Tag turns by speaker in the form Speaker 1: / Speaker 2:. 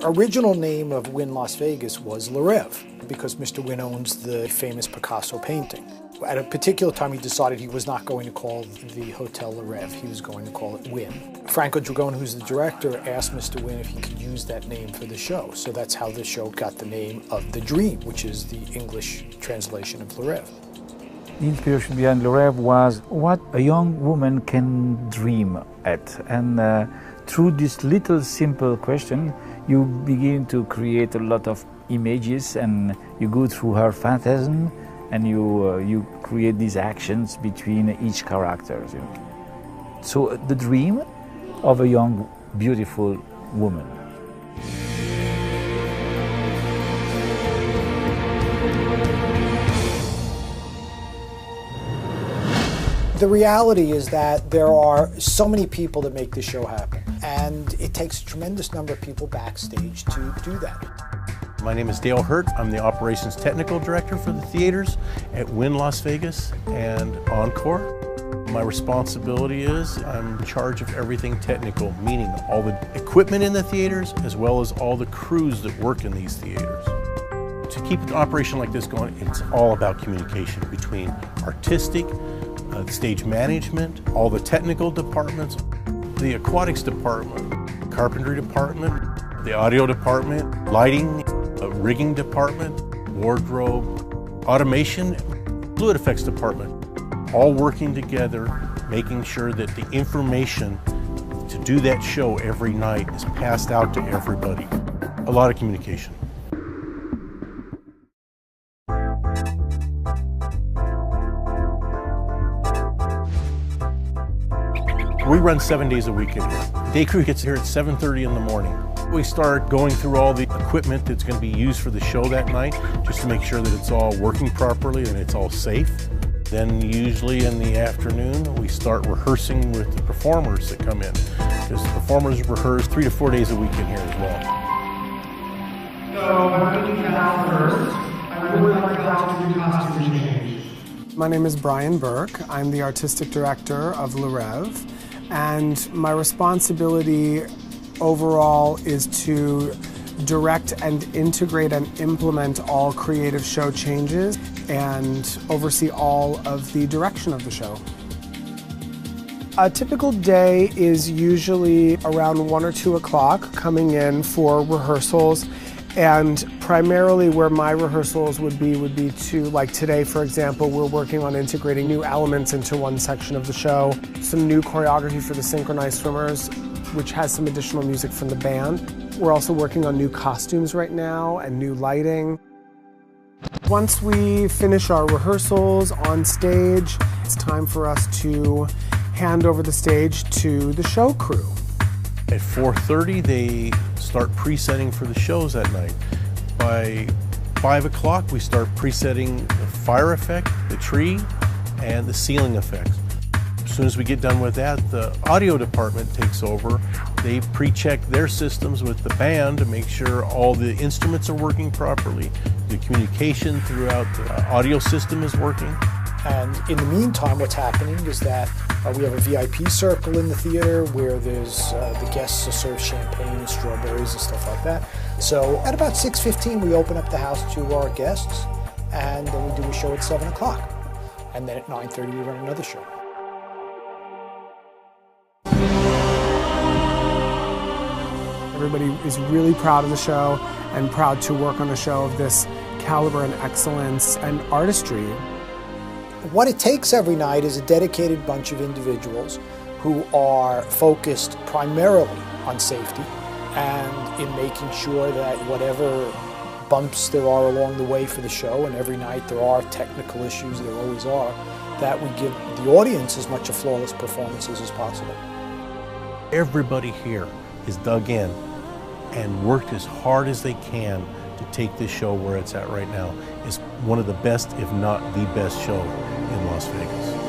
Speaker 1: original name of Wynn Las Vegas was Le Rêve, because Mr. Wynn owns the famous Picasso painting. At a particular time, he decided he was not going to call the hotel Le Rêve, he was going to call it Wynn. Franco Dragone, who's the director, asked Mr. Wynn if he could use that name for the show. So that's how the show got the name of The Dream, which is the English translation of Le Rêve.
Speaker 2: The inspiration behind Le Rêve was what a young woman can dream at. And through this little simple question, you begin to create a lot of images, and you go through her phantasm, and you create these actions between each character. You know. So the dream of a young, beautiful woman.
Speaker 1: The reality is that there are so many people that make this show happen, and it takes a tremendous number of people backstage to do that.
Speaker 3: My name is Dale Hurt. I'm the Operations Technical Director for the theaters at Wynn Las Vegas and Encore. My responsibility is I'm in charge of everything technical, meaning all the equipment in the theaters as well as all the crews that work in these theaters. To keep an operation like this going, it's all about communication between artistic, the stage management, all the technical departments, the aquatics department, carpentry department, the audio department, lighting, rigging department, wardrobe, automation, fluid effects department, all working together, making sure that the information to do that show every night is passed out to everybody. A lot of communication. We run 7 days a week in here. Day crew gets here at 7:30 in the morning. We start going through all the equipment that's going to be used for the show that night, just to make sure that it's all working properly and it's all safe. Then usually in the afternoon, we start rehearsing with the performers that come in, because the performers rehearse 3 to 4 days a week in here as well.
Speaker 4: So I'm going to now first. I would like to do costume change. My name is Brian Burke. I'm the artistic director of Le Rêve, and my responsibility overall is to direct and integrate and implement all creative show changes and oversee all of the direction of the show. A typical day is usually around 1 or 2 o'clock coming in for rehearsals, and primarily where my rehearsals would be to, like today for example, we're working on integrating new elements into one section of the show, some new choreography for the synchronized swimmers, which has some additional music from the band. We're also working on new costumes right now and new lighting. Once we finish our rehearsals on stage, it's time for us to hand over the stage to the show crew.
Speaker 3: At 4:30, they start pre-setting for the shows that night. By 5 o'clock, we start pre-setting the fire effect, the tree, and the ceiling effects. As soon as we get done with that, the audio department takes over. They pre-check their systems with the band to make sure all the instruments are working properly. The communication throughout the audio system is working.
Speaker 1: And in the meantime, what's happening is that we have a VIP circle in the theater where there's the guests are served champagne and strawberries and stuff like that. So at about 6:15, we open up the house to our guests, and then we do a show at 7 o'clock. And then at 9:30, we run another show.
Speaker 4: Everybody is really proud of the show and proud to work on a show of this caliber and excellence and artistry.
Speaker 1: What it takes every night is a dedicated bunch of individuals who are focused primarily on safety and in making sure that whatever bumps there are along the way for the show, and every night there are technical issues, there always are, that we give the audience as much a flawless performances as possible.
Speaker 3: Everybody here is dug in and worked as hard as they can to take this show where it's at right now. It's one of the best, if not the best show in Las Vegas.